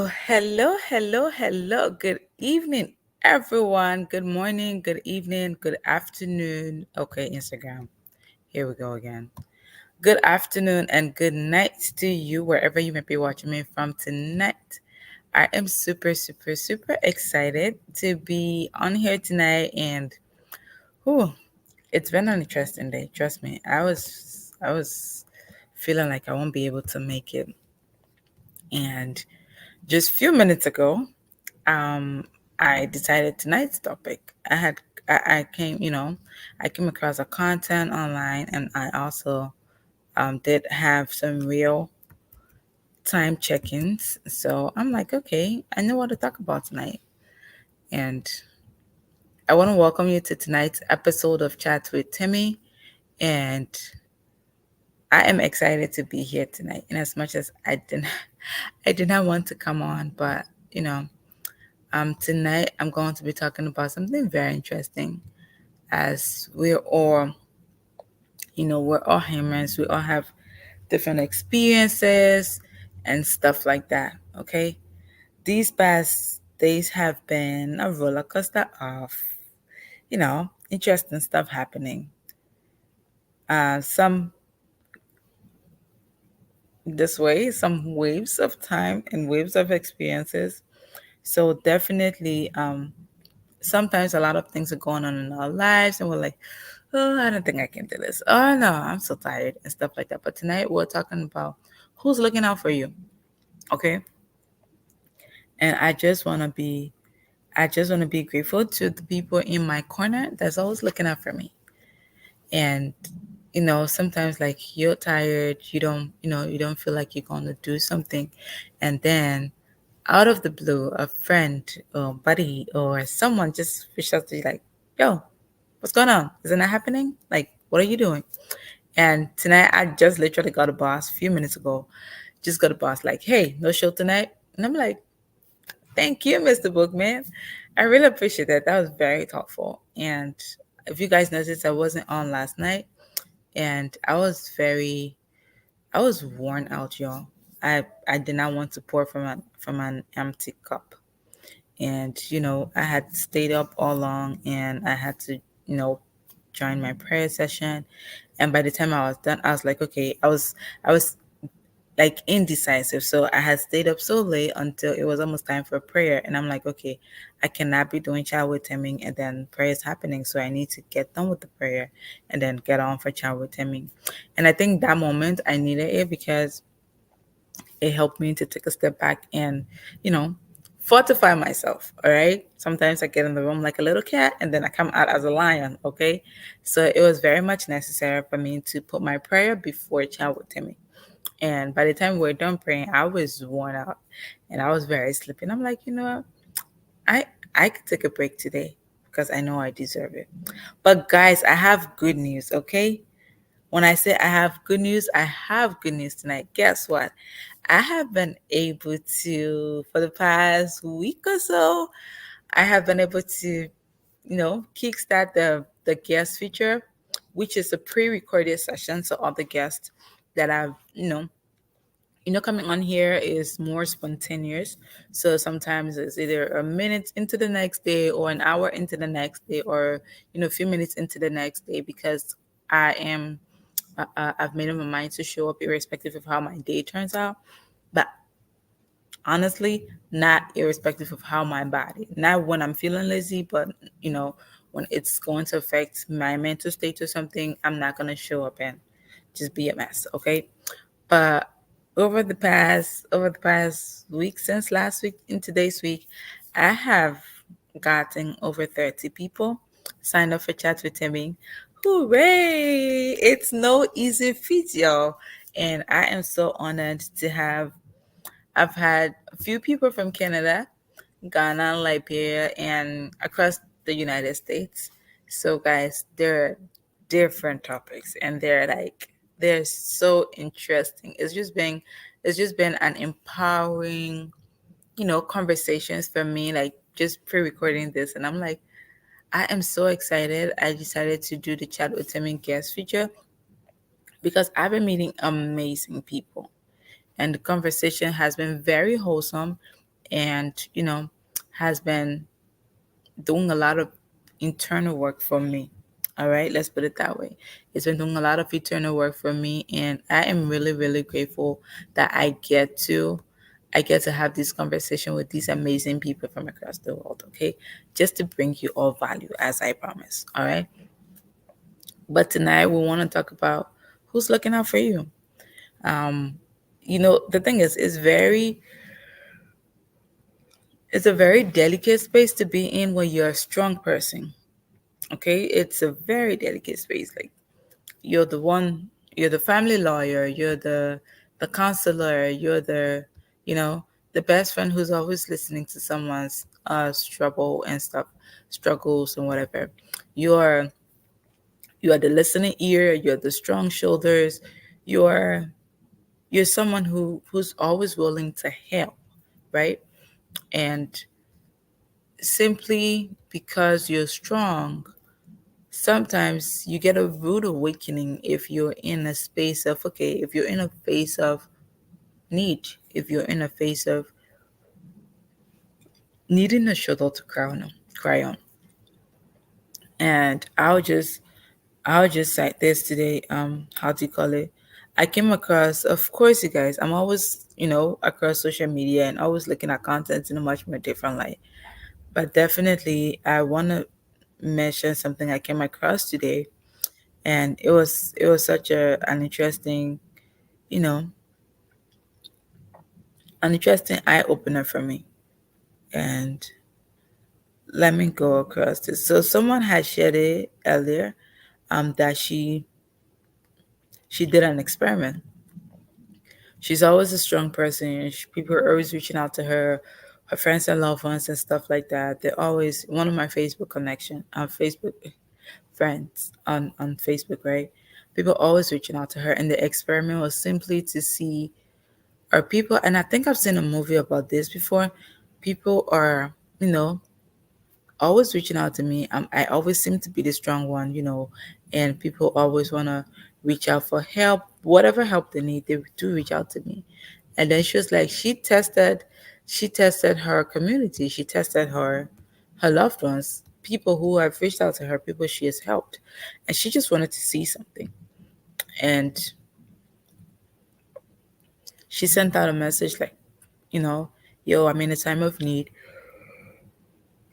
Hello. Good evening, everyone. Good morning, good evening, good afternoon. Okay, Instagram. Here we go again. Good afternoon and good night to you, wherever you may be watching me from tonight. I am super excited to be on here tonight, and whew, it's been an interesting day. Trust me. I was feeling like I won't be able to make it, and just a few minutes ago, um, I decided tonight's topic. I came across a content online, and I also did have some real time check-ins. So I'm like, okay, I know what to talk about tonight, and I want to welcome you to tonight's episode of Chats with Themmy, and I am excited to be here tonight. And as much as I did not want to come on, but you know, tonight I'm going to be talking about something very interesting. As we're all humans. We all have different experiences and stuff like that. Okay, these past days have been a roller coaster of interesting stuff happening. Some this way, some waves of time and waves of experiences. So definitely, sometimes a lot of things are going on in our lives, and we're like, oh, I don't think I can do this. Oh no, I'm so tired and stuff like that. But tonight we're talking about who's looking out for you. Okay. And I just want to be grateful to the people in my corner that's always looking out for me. And sometimes like you're tired, you don't feel like you're going to do something, and then out of the blue, a friend or buddy or someone just reached out to you like, yo, what's going on? Isn't that happening? Like, what are you doing? And tonight I just literally got a boss a few minutes ago. Just got a boss like, hey, no show tonight. And I'm like, thank you, Mr. Bookman. I really appreciate that. That was very thoughtful. And if you guys noticed, I wasn't on last night, and I was worn out, y'all. I did not want to pour from an empty cup. And I had stayed up all along, and I had to join my prayer session. And by the time I was done, I was like, okay, I was like indecisive. So I had stayed up so late until it was almost time for prayer. And I'm like, okay, I cannot be doing child timing and then prayer is happening. So I need to get done with the prayer and then get on for child timing. And I think that moment I needed it because it helped me to take a step back and, you know, fortify myself. All right. Sometimes I get in the room like a little cat and then I come out as a lion. Okay. So it was very much necessary for me to put my prayer before child timing. And by the time we were done praying, I was worn out and I was very sleepy. And I'm like, you know what? I I could take a break today because I know I deserve it. But guys, I have good news, okay? When I say I have good news, I have good news tonight. Guess what? I have been able to, for the past week or so, I have been able to, kickstart the guest feature, which is a pre-recorded session. So all the guests that I've, coming on here is more spontaneous. So sometimes it's either a minute into the next day or an hour into the next day or, a few minutes into the next day because I am, I've made up my mind to show up irrespective of how my day turns out. But honestly, not irrespective of how my body, not when I'm feeling lazy, but, you know, when it's going to affect my mental state or something, I'm not going to show up and just be a mess. Okay. But over the past week, since last week in today's week, I have gotten over 30 people signed up for Chat with Timmy. Hooray! It's no easy feat, y'all. And I am so honored to have I've had a few people from Canada, Ghana, Liberia, and across the United States. So guys, they're different topics and they're so interesting. It's just been an empowering, conversations for me, like just pre-recording this, and I'm like, I am so excited. I decided to do the chat with Tim and guest feature because I've been meeting amazing people and the conversation has been very wholesome and has been doing a lot of internal work for me. All right, let's put it that way. It's been doing a lot of internal work for me, and I am really, really grateful that I get to have this conversation with these amazing people from across the world. Okay, just to bring you all value, as I promised. All right, but tonight we want to talk about who's looking out for you. Um, the thing is, it's a very delicate space to be in when you're a strong person. Okay, it's a very delicate space. Like, you're the one, you're the family lawyer, you're the counselor, you're you know the best friend who's always listening to someone's struggle and stuff, struggles and whatever. You are the listening ear, you're the strong shoulders, you're you're someone who's always willing to help, right? And simply because you're strong, sometimes you get a rude awakening if you're in a space of, okay, if you're in a phase of need, if you're in a phase of needing a shoulder to cry on. And I'll just cite this today. How do you call it? I came across, of course, you guys, I'm always, across social media and always looking at content in a much more different light. But definitely I wanna mention something I came across today, and it was such an interesting, you know, an interesting eye opener for me. And let me go across this. So someone had shared it earlier, that she did an experiment. She's always a strong person. People are always reaching out to her, her friends and loved ones and stuff like that. They're always one of my Facebook connection, Facebook friends on Facebook, right? People always reaching out to her, and the experiment was simply to see, are people, and I think I've seen a movie about this before. People are, you know, always reaching out to me. I always seem to be the strong one, and people always want to reach out for help, whatever help they need, they do reach out to me. And then she was like, she tested her community, she tested her loved ones, people who have reached out to her, people she has helped, and she just wanted to see something. And she sent out a message like, you know, yo, I'm in a time of need.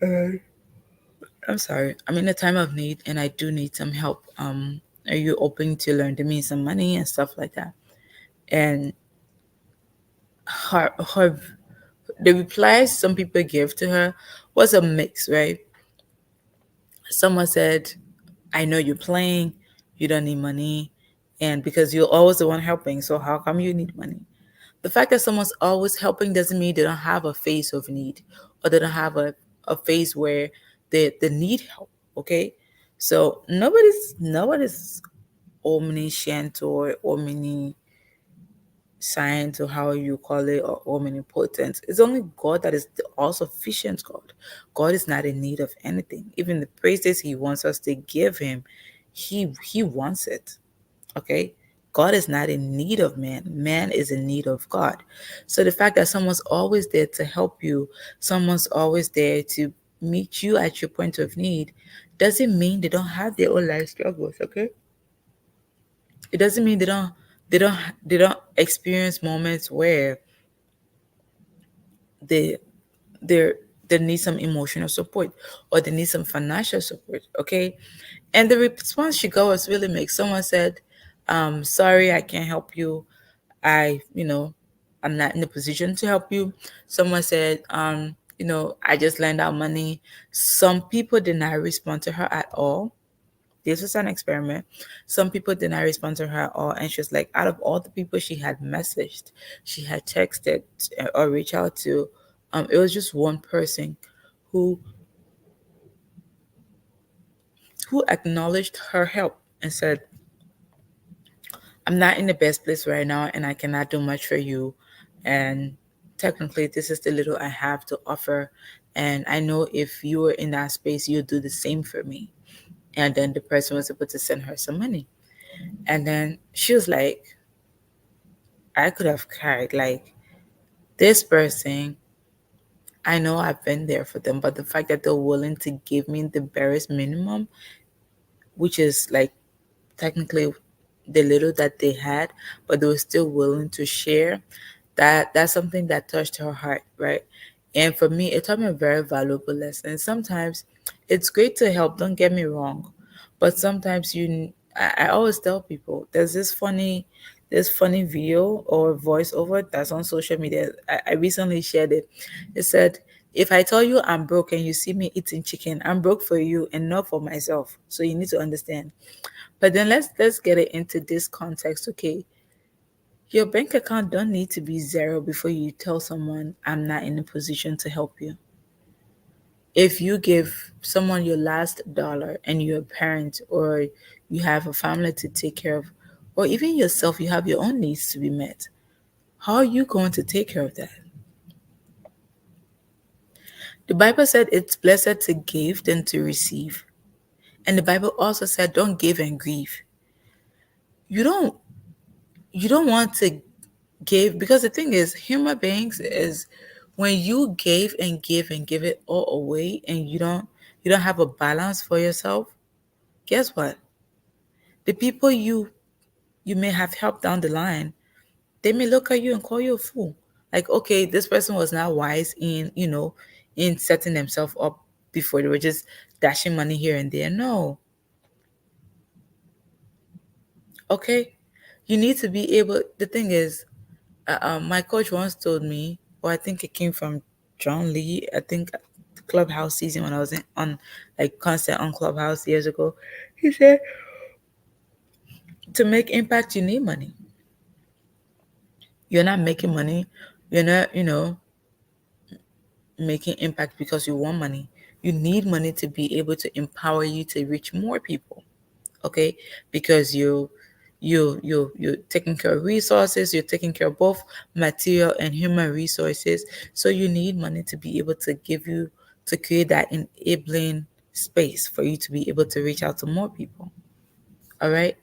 I'm sorry. I'm in a time of need and I do need some help. Are you open to lend me some money and stuff like that? And her the replies some people gave to her was a mix, right? Someone said, I know you're playing, you don't need money, and because you're always the one helping, so how come you need money? The fact that someone's always helping doesn't mean they don't have a phase of need, or they don't have a phase where they need help. Okay, so nobody's omniscient or omniscient, or how you call it, or omnipotent. It's only God that is the all sufficient God. God is not in need of anything. Even the praises He wants us to give Him, He wants it. Okay, God is not in need of man, man is in need of God. So the fact that someone's always there to help you, someone's always there to meet you at your point of need, doesn't mean they don't have their own life struggles. Okay, it doesn't mean they don't they don't experience moments where they they they need some emotional support, or they need some financial support. Okay, and the response she got was really mixed. Someone said, sorry, I can't help you. I, I'm not in a position to help you. Someone said, I just lend out money. Some people did not respond to her at all. This was an experiment. Some people did not respond to her at all. And she was like, out of all the people she had messaged, she had texted, or reached out to, it was just one person who acknowledged her help and said, I'm not in the best place right now and I cannot do much for you. And technically, this is the little I have to offer. And I know if you were in that space, you'll do the same for me. And then the person was able to send her some money. And then she was like, I could have cried. Like, this person I know I've been there for them, but the fact that they're willing to give me the barest minimum, which is like technically the little that they had, but they were still willing to share, that's something that touched her heart, right? And for me, it taught me a very valuable lesson. Sometimes it's great to help, don't get me wrong, but sometimes I always tell people there's this funny video or voiceover that's on social media. I recently shared it. It said, if I tell you I'm broke and you see me eating chicken, I'm broke for you and not for myself. So you need to understand. But then let's get it into this context. Okay, your bank account don't need to be zero before you tell someone I'm not in a position to help you. If you give someone your last dollar and you're a parent or you have a family to take care of, or even yourself, you have your own needs to be met. How are you going to take care of that? The Bible said it's blessed to give than to receive. And the Bible also said don't give and grieve. You don't you don't want to give, because the thing is human beings is when you give it all away and you don't have a balance for yourself. Guess what? The people you may have helped down the line, they may look at you and call you a fool. Like, okay, this person was not wise in, in setting themselves up before. They were just dashing money here and there. No. Okay. You need to be able, the thing is, my coach once told me, or I think it came from John Lee, I think the Clubhouse season when I was on like constant on Clubhouse years ago. He said, to make impact, you need money. You're not making money. You're not, making impact because you want money. You need money to be able to empower you to reach more people. Okay, because you're taking care of resources, you're taking care of both material and human resources, so you need money to be able to give you, to create that enabling space for you to be able to reach out to more people. All right.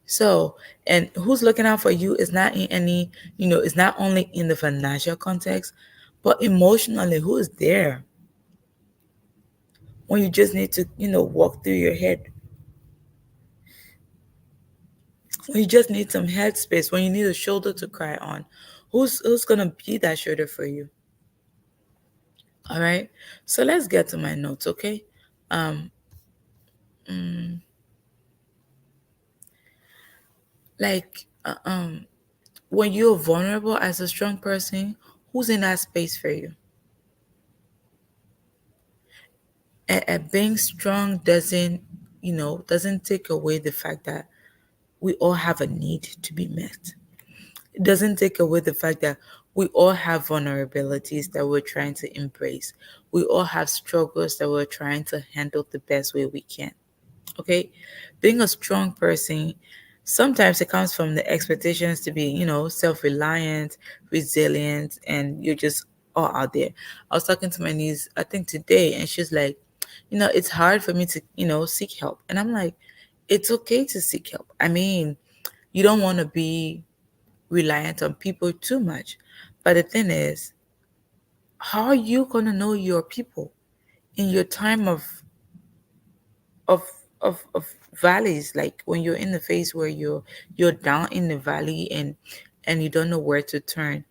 So, and who's looking out for you is not in any, it's not only in the financial context, but emotionally, who is there when you just need to, walk through your head, when you just need some headspace, when you need a shoulder to cry on, who's gonna be that shoulder for you? All right. So let's get to my notes, okay? Um, mm, like, when you're vulnerable as a strong person, who's in that space for you? And being strong doesn't take away the fact that we all have a need to be met. It doesn't take away the fact that we all have vulnerabilities that we're trying to embrace. We all have struggles that we're trying to handle the best way we can. Okay? Being a strong person, sometimes it comes from the expectations to be, self reliant, resilient, and you're just all out there. I was talking to my niece, I think today, and she's like, it's hard for me to, seek help. And I'm like, it's okay to seek help. I mean, you don't want to be reliant on people too much. But the thing is, how are you gonna know your people in your time of of valleys? Like when you're in the phase where you're down in the valley and you don't know where to turn.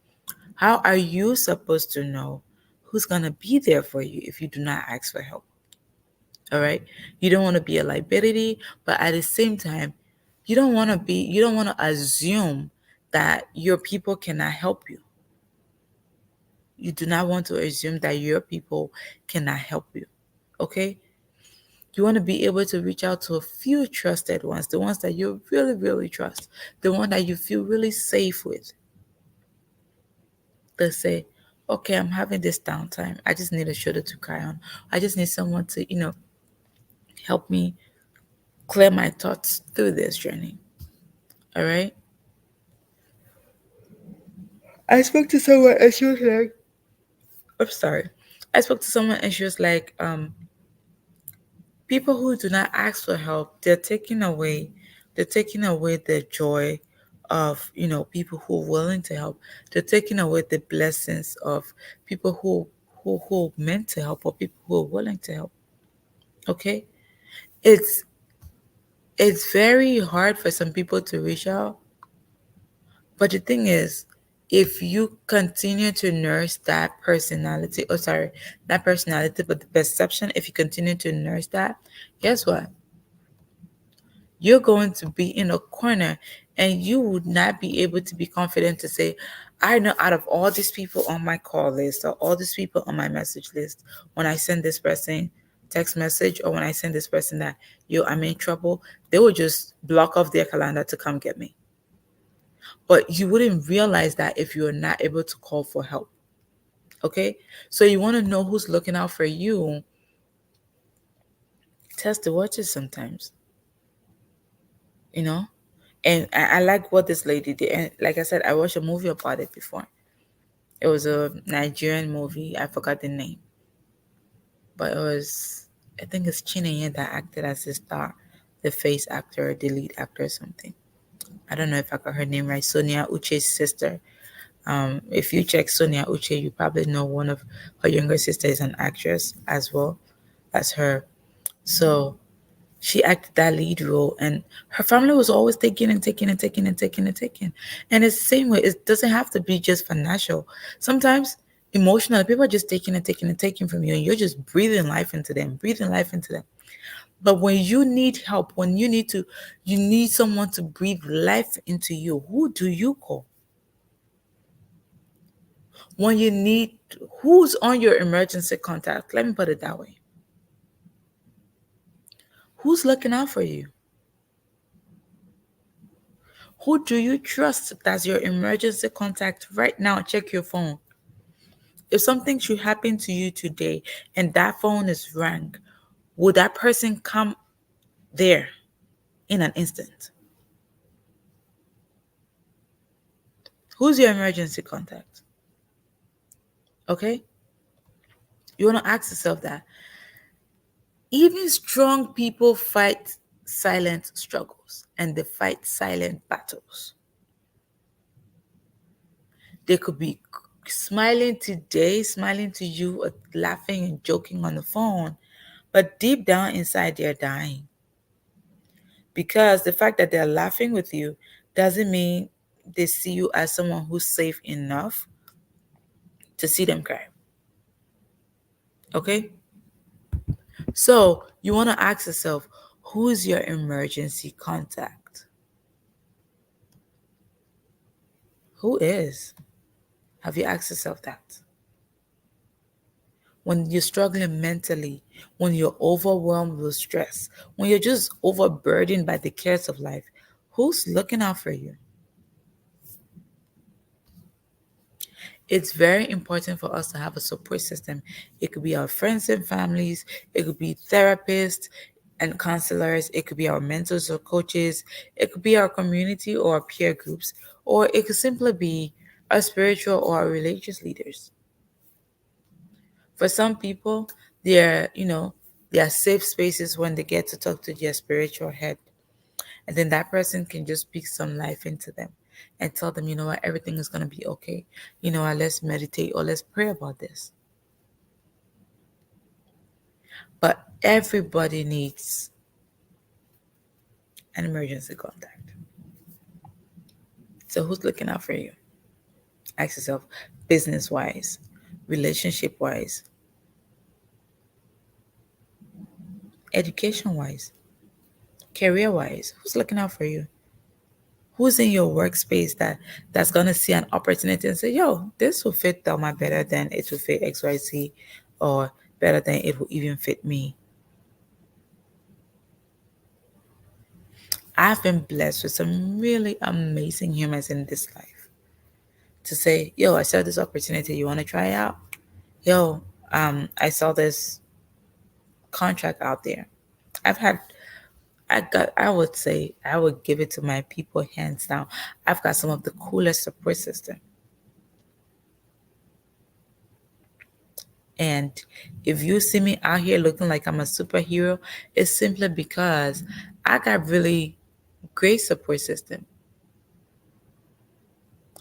How are you supposed to know who's gonna be there for you if you do not ask for help? All right. You don't want to be a liability, but at the same time, you don't want to assume that your people cannot help you. You do not want to assume that your people cannot help you. Okay? You want to be able to reach out to a few trusted ones, the ones that you really, really trust, the one that you feel really safe with. They say, okay, I'm having this downtime. I just need a shoulder to cry on. I just need someone to, help me clear my thoughts through this journey. All right. I spoke to someone and she was like, I'm sorry. I spoke to someone and she was like, people who do not ask for help, they're taking away the joy of, people who are willing to help. They're taking away the blessings of people who are meant to help or people who are willing to help. Okay? It's it's very hard for some people to reach out, but the thing is, if you continue to nurse that personality, oh sorry, not personality, but the perception, if you continue to nurse that, guess what? You're going to be in a corner and you would not be able to be confident to say, I know out of all these people on my call list or all these people on my message list, when I send this person text message or when I send this person that, yo, I'm in trouble, they will just block off their calendar to come get me. But you wouldn't realize that if you're not able to call for help. Okay? So you want to know who's looking out for you. Test the watches sometimes, you know? And I like what this lady did. And like I said, I watched a movie about it before. It was a Nigerian movie. I forgot the name. But it was, I think it's Chinenye that acted as the star, the face actor, the lead actor or something. I don't know if I got her name right. Sonia Uche's sister. If you check Sonia Uche, you probably know one of her younger sisters is an actress as well as her. So she acted that lead role, and her family was always taking and taking and taking and taking and taking. And it's the same way. It doesn't have to be just financial. Sometimes emotional, people are just taking and taking and taking from you, and you're just breathing life into them, breathing life into them. But when you need help, when you need someone to breathe life into you, who do you call? When you need, who's on your emergency contact? Let me put it that way. Who's looking out for you? Who do you trust as your emergency contact right now? Check your phone. If something should happen to you today and that phone is rang, would that person come there in an instant? Who's your emergency contact? Okay? You want to ask yourself that. Even strong people fight silent struggles and they fight silent battles. They could be smiling today, smiling to you, or laughing and joking on the phone, but deep down inside, they're dying. Because the fact that they're laughing with you doesn't mean they see you as someone who's safe enough to see them cry. Okay? So you want to ask yourself, who is your emergency contact? Who is? Have you asked yourself that? When you're struggling mentally, when you're overwhelmed with stress, when you're just overburdened by the cares of life, who's looking out for you? It's very important for us to have a support system. It could be our friends and families, it could be therapists and counselors, it could be our mentors or coaches, it could be our community or our peer groups, or it could simply be our spiritual or our religious leaders. For some people, they are safe spaces when they get to talk to their spiritual head. And then that person can just speak some life into them and tell them, you know what, everything is going to be okay. You know what, let's meditate or let's pray about this. But everybody needs an emergency contact. So who's looking out for you? Ask yourself, business wise, relationship wise, education wise, career wise, who's looking out for you? Who's in your workspace that's gonna see an opportunity and say, yo, this will fit Thelma better than it will fit XYZ, or better than it will even fit me. I've been blessed with some really amazing humans in this life to say, yo, I saw this opportunity, you wanna try it out? Yo, I saw this contract out there. I've had I would say I would give it to my people hands down. I've got some of the coolest support system. And if you see me out here looking like I'm a superhero, it's simply because I got really great support system.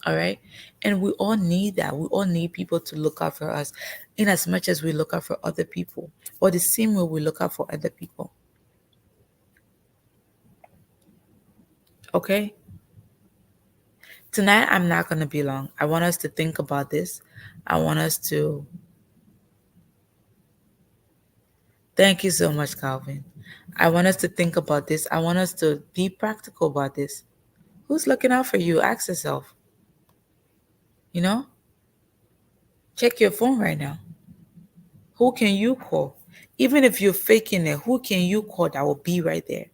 All right. And we all need that. We all need people to look out for us in as much as we look out for other people, or the same way we look out for other people. Okay. Tonight, I'm not going to be long. I want us to think about this. I want us to. Thank you so much, Calvin. I want us to think about this. I want us to be practical about this. Who's looking out for you? Ask yourself. You know, check your phone right now. Who can you call? Even if you're faking it, who can you call that will be right there?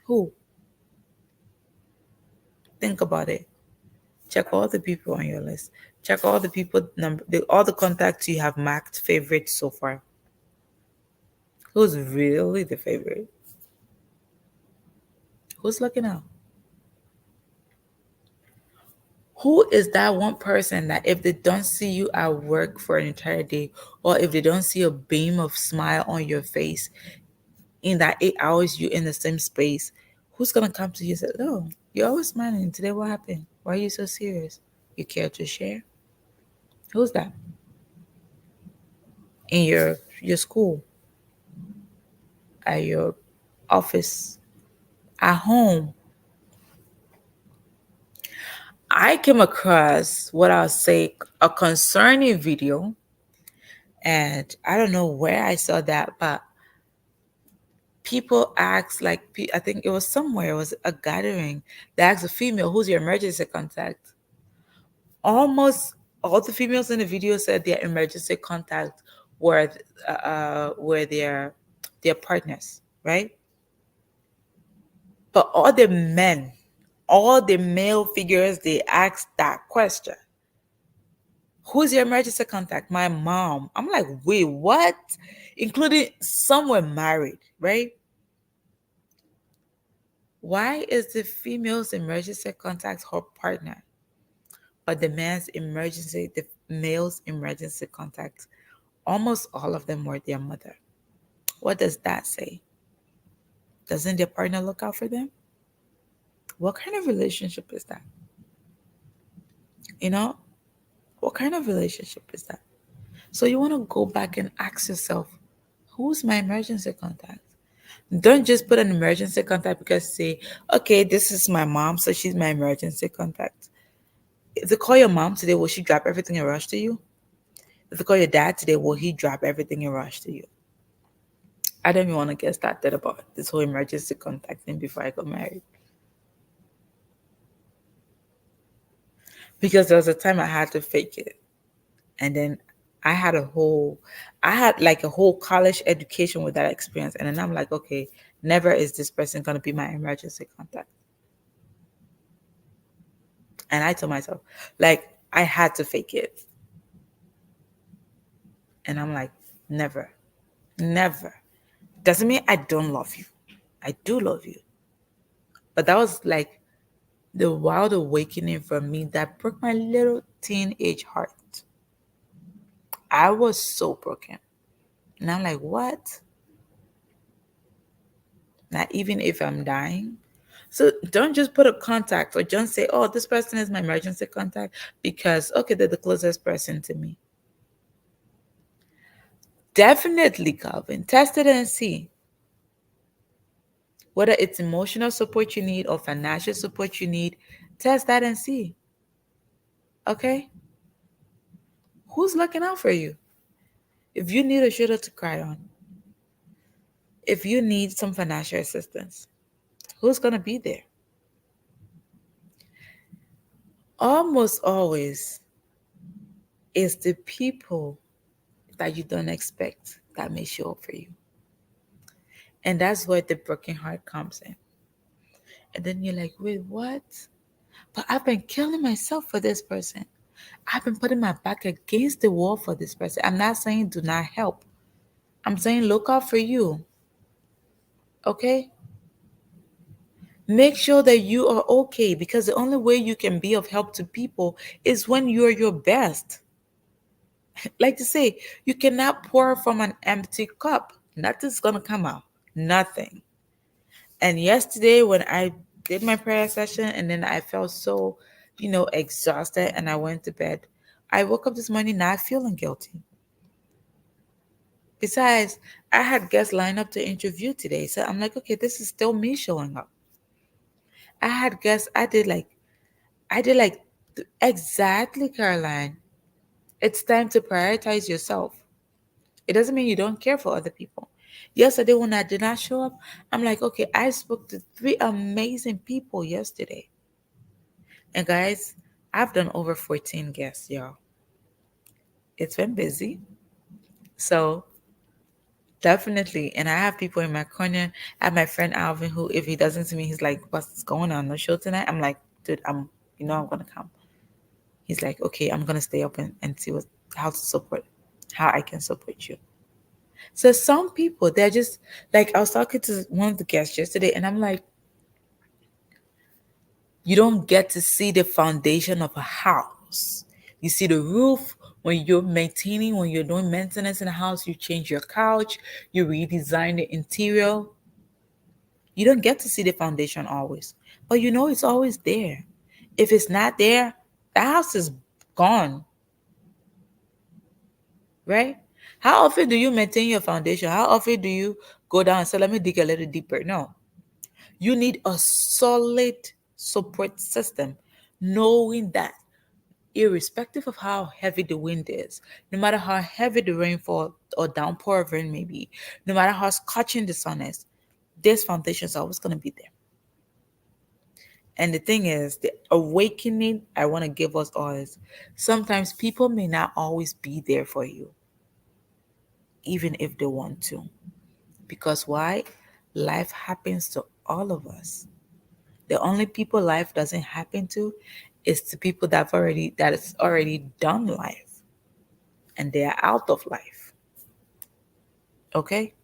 Who? Think about it. Check all the people on your list. Check all the people all the contacts you have marked favorite so far. Who's really the favorite? Who's looking out? Who is that one person that if they don't see you at work for an entire day, or if they don't see a beam of smile on your face in that 8 hours you're in the same space, who's gonna come to you and say, "Oh, you're always smiling. Today what happened? Why are you so serious? You care to share?" Who's that? In your school, at your office, at home. I came across what I'll say a concerning video, and I don't know where I saw that, but people asked, like, I think it was somewhere, it was a gathering. They asked a female, "Who's your emergency contact?" Almost all the females in the video said their emergency contact were were their partners, right? But all the male figures, they asked that question. Who's your emergency contact? My mom. I'm like, wait, what? Including some were married, right? Why is the female's emergency contact her partner, but the male's emergency contact, almost all of them were their mother? What does that say? Doesn't their partner look out for them? What kind of relationship is that? You know, what kind of relationship is that? So you want to go back and ask yourself, who's my emergency contact? Don't just put an emergency contact because say, okay, this is my mom, so she's my emergency contact. If they call your mom today, will she drop everything and rush to you? If they call your dad today, will he drop everything and rush to you? I don't even want to get started about this whole emergency contact thing before I got married. Because there was a time I had to fake it. And then I had like a whole college education with that experience. And then I'm like, okay, never is this person going to be my emergency contact. And I told myself, like, I had to fake it. And I'm like, never, never. Doesn't mean I don't love you. I do love you. But that was like the wild awakening for me that broke my little teenage heart. I was so broken. And I'm like, what? Not even if I'm dying? So don't just put a contact or just say, "Oh, this person is my emergency contact," because, okay, they're the closest person to me. Definitely, Calvin. Test it and see. Whether it's emotional support you need or financial support you need, test that and see. Okay? Who's looking out for you? If you need a shoulder to cry on, if you need some financial assistance, who's going to be there? Almost always, it's the people that you don't expect that may show up for you. And that's where the broken heart comes in. And then you're like, wait, what? But I've been killing myself for this person. I've been putting my back against the wall for this person. I'm not saying do not help. I'm saying look out for you. Okay? Make sure that you are okay, because the only way you can be of help to people is when you're your best. Like to say, you cannot pour from an empty cup. Nothing's going to come out. Nothing. And yesterday, when I did my prayer session, and then I felt so exhausted, and I went to bed. I woke up this morning not feeling guilty. Besides, I had guests lined up to interview today. So I'm like, okay, this is still me showing up. I had guests, I did like exactly, Caroline. It's time to prioritize yourself. It doesn't mean you don't care for other people. Yesterday, when I did not show up, I'm like, okay, I spoke to three amazing people yesterday. And guys, I've done over 14 guests, y'all. It's been busy. So definitely. And I have people in my corner. I have my friend Alvin who, if he doesn't see me, he's like, what's going on? No show tonight? I'm like, dude, I'm gonna come. He's like, okay, I'm gonna stay up and see how I can support you. So some people, they're just like, I was talking to one of the guests yesterday, and I'm like, you don't get to see the foundation of a house. You see the roof when you're maintaining, when you're doing maintenance in the house, you change your couch, you redesign the interior. You don't get to see the foundation always, but it's always there. If it's not there, the house is gone, right? How often do you maintain your foundation? How often do you go down and say, let me dig a little deeper? No. You need a solid support system, knowing that irrespective of how heavy the wind is, no matter how heavy the rainfall or downpour of rain may be, no matter how scorching the sun is, this foundation is always going to be there. And the thing is, the awakening I want to give us all is sometimes people may not always be there for you, even if they want to. Because why? Life happens to all of us. The only people life doesn't happen to is to people that is already done life and they are out of life. Okay?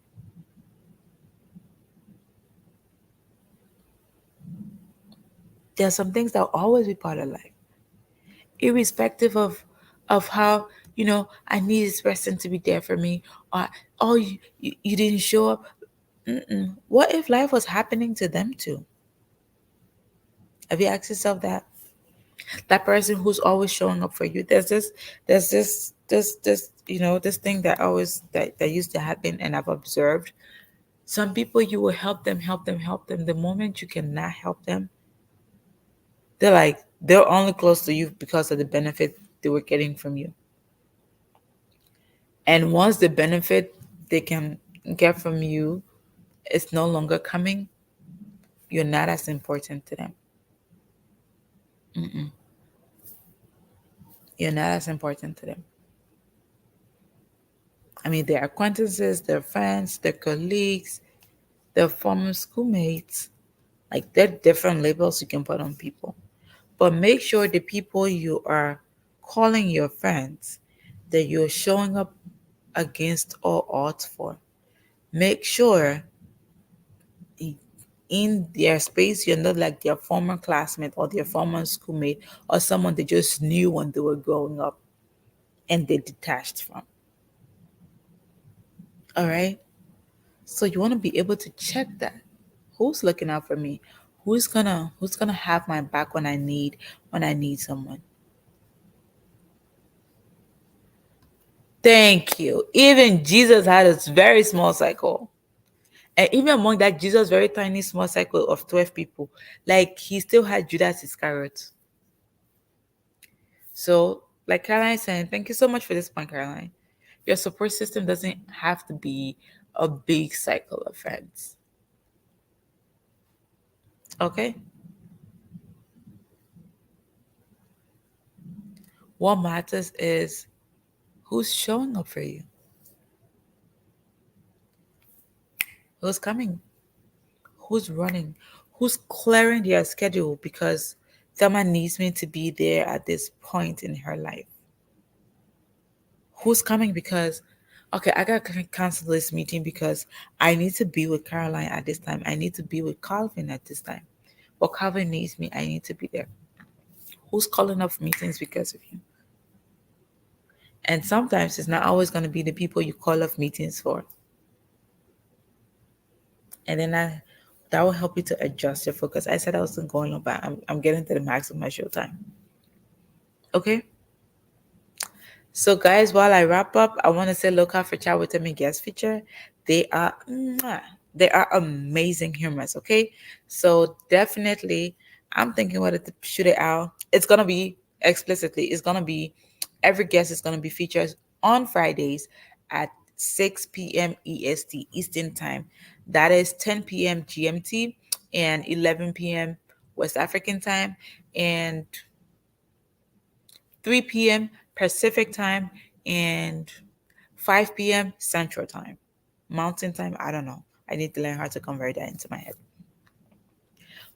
There are some things that will always be part of life, irrespective of how I need this person to be there for me, or oh you didn't show up. What if life was happening to them too? Have you asked yourself that person who's always showing up for you? There's this thing that used to happen, and I've observed some people, you will help them. The moment you cannot help them, they're only close to you because of the benefit they were getting from you. And once the benefit they can get from you is no longer coming, you're not as important to them. You're not as important to them. I mean, their acquaintances, their friends, their colleagues, their former schoolmates, like they're different labels you can put on people. But make sure the people you are calling your friends, that you're showing up against all odds for. Make sure in their space you're not like their former classmate or their former schoolmate or someone they just knew when they were growing up and they detached from. All right? So you want to be able to check that. Who's looking out for me? Who's gonna have my back when I need someone? Thank you. Even Jesus had a very small cycle. And even among that Jesus very tiny small cycle of 12 people, like he still had Judas Iscariot. So, like Caroline saying, thank you so much for this point, Caroline. Your support system doesn't have to be a big cycle of friends. Okay? What matters is who's showing up for you, who's coming, who's running, who's clearing their schedule because someone needs me to be there at this point in her life. Who's coming because, okay, I got to cancel this meeting because I need to be with Caroline at this time. I need to be with Calvin at this time. But Calvin needs me. I need to be there. Who's calling off meetings because of you? And sometimes it's not always going to be the people you call off meetings for. And then that will help you to adjust your focus. I said I wasn't going on, but I'm getting to the max of my show time. Okay. So, guys, while I wrap up, I want to say look out for Chat with Themmy guest feature. They are mwah, they are amazing humans. Okay, so definitely, I'm thinking whether to shoot it out. It's gonna be explicitly. It's gonna be every guest is gonna be featured on Fridays at 6 p.m. EST Eastern Time. That is 10 p.m. GMT and 11 p.m. West African Time and 3 p.m. Pacific Time and 5 p.m. Central Time. Mountain Time, I don't know. I need to learn how to convert that into my head.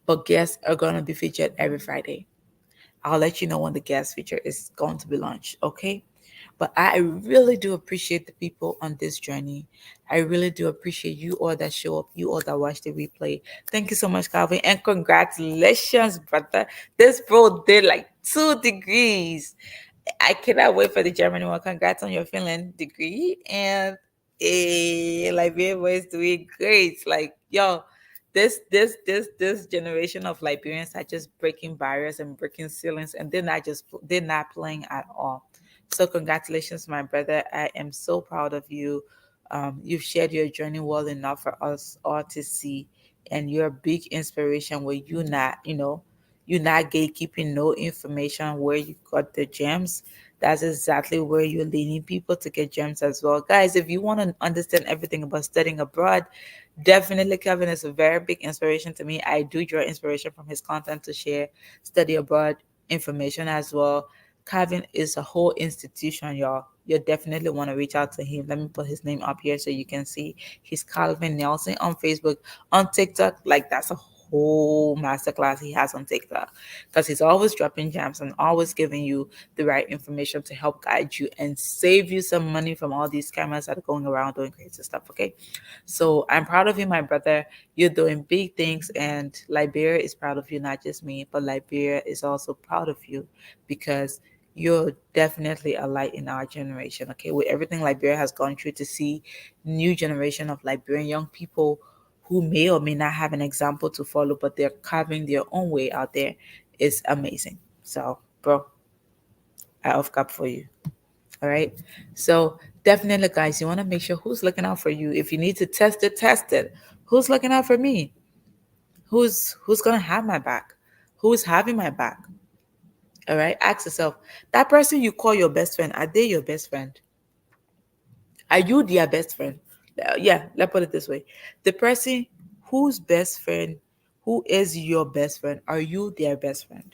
But guests are going to be featured every Friday. I'll let you know when the guest feature is going to be launched, okay? But I really do appreciate the people on this journey. I really do appreciate you all that show up, you all that watch the replay. Thank you so much, Calvin, and congratulations, brother. This bro did like 2 degrees. I cannot wait for the German one. Congrats on your Finland degree. And Liberian boys doing great. Like, yo, this generation of Liberians are just breaking barriers and breaking ceilings, and they're not playing at all. So congratulations, my brother. I am so proud of you. You've shared your journey well enough for us all to see, and you're a big inspiration where you're not gatekeeping no information where you got the gems. That's exactly where you're leading people to get gems as well. Guys, if you want to understand everything about studying abroad, definitely Kevin is a very big inspiration to me. I do draw inspiration from his content to share study abroad information as well. Kevin is a whole institution, y'all. You definitely want to reach out to him. Let me put his name up here so you can see. He's Calvin Nelson on Facebook, on TikTok. Like, that's a whole masterclass he has on TikTok because he's always dropping gems and always giving you the right information to help guide you and save you some money from all these scammers that are going around doing crazy stuff. Okay, so I'm proud of you, my brother. You're doing big things, and Liberia is proud of you, not just me, but Liberia is also proud of you because you're definitely a light in our generation. Okay, with everything Liberia has gone through, to see new generation of Liberian young people who may or may not have an example to follow, but they're carving their own way out there is amazing. So, bro, I off cap for you. All right. So definitely, guys, you want to make sure who's looking out for you. If you need to test it, test it. Who's looking out for me? Who's gonna have my back? Who's having my back? All right. Ask yourself, that person you call your best friend, are they your best friend? Are you their best friend? Yeah, let's put it this way. The person whose best friend, who is your best friend, are you their best friend?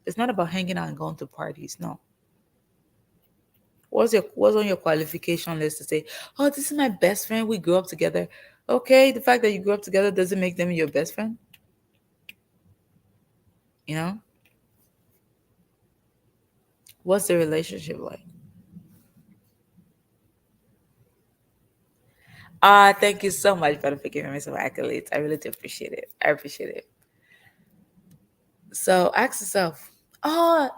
It's not about hanging out and going to parties. No. What's on your qualification list to say, oh, this is my best friend. We grew up together. Okay, the fact that you grew up together doesn't make them your best friend. You know? What's the relationship like? Thank you so much for giving me some accolades. I really do appreciate it. I appreciate it. So ask yourself, oh,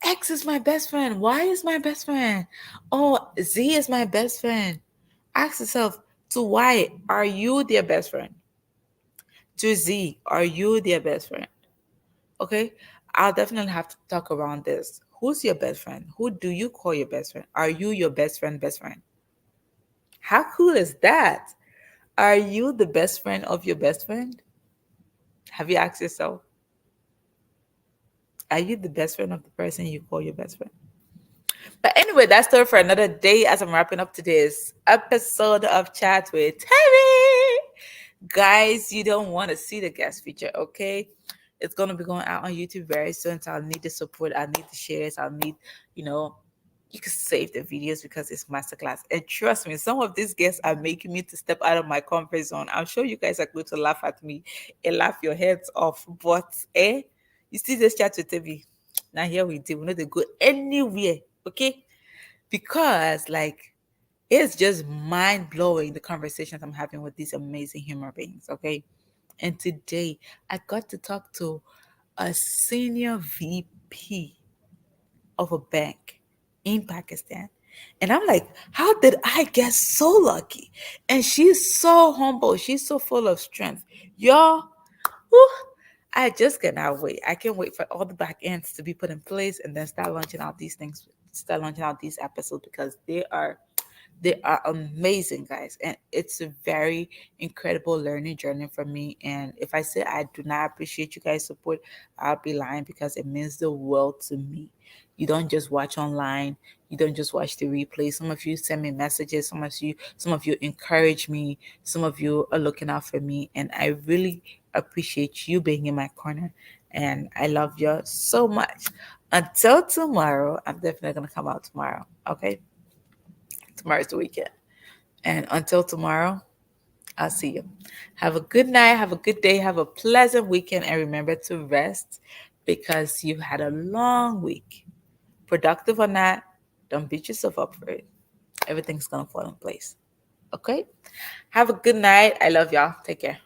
X is my best friend. Y is my best friend. Oh, Z is my best friend. Ask yourself, to Y, are you their best friend? To Z, are you their best friend? Okay, I'll definitely have to talk around this. Who's your best friend? Who do you call your best friend? Are you your best friend, best friend? How cool is that? Are you the best friend of your best friend? Have you asked yourself? Are you the best friend of the person you call your best friend? But anyway, that's story for another day as I'm wrapping up today's episode of Chat with Terry. Guys, you don't want to see the guest feature, okay? It's going to be going out on YouTube very soon. So I'll need the support. I'll need the shares. I'll need, you know, you can save the videos because it's masterclass. And trust me, some of these guests are making me to step out of my comfort zone. I'm sure you guys are going to laugh at me and laugh your heads off. But you see this chat with me. Now here we do. We know they go anywhere, okay? Because like it's just mind blowing the conversations I'm having with these amazing human beings, okay? And today I got to talk to a senior VP of a bank in Pakistan. And I'm like, how did I get so lucky? And she's so humble. She's so full of strength. Y'all, whew, I just cannot wait. I can't wait for all the back ends to be put in place and then start launching out these things, start launching out these episodes because they are amazing, guys, and it's a very incredible learning journey for me. And if I say I do not appreciate you guys' support, I'll be lying because it means the world to me. You don't just watch online, you don't just watch the replay. Some of you send me messages, some of you encourage me, some of you are looking out for me, and I really appreciate you being in my corner. And I love you so much. Until tomorrow, I'm definitely gonna come out tomorrow. Okay, tomorrow's the weekend. And until tomorrow, I'll see you. Have a good night. Have a good day. Have a pleasant weekend. And remember to rest because you've had a long week. Productive or not, don't beat yourself up for it. Everything's going to fall in place. Okay? Have a good night. I love y'all. Take care.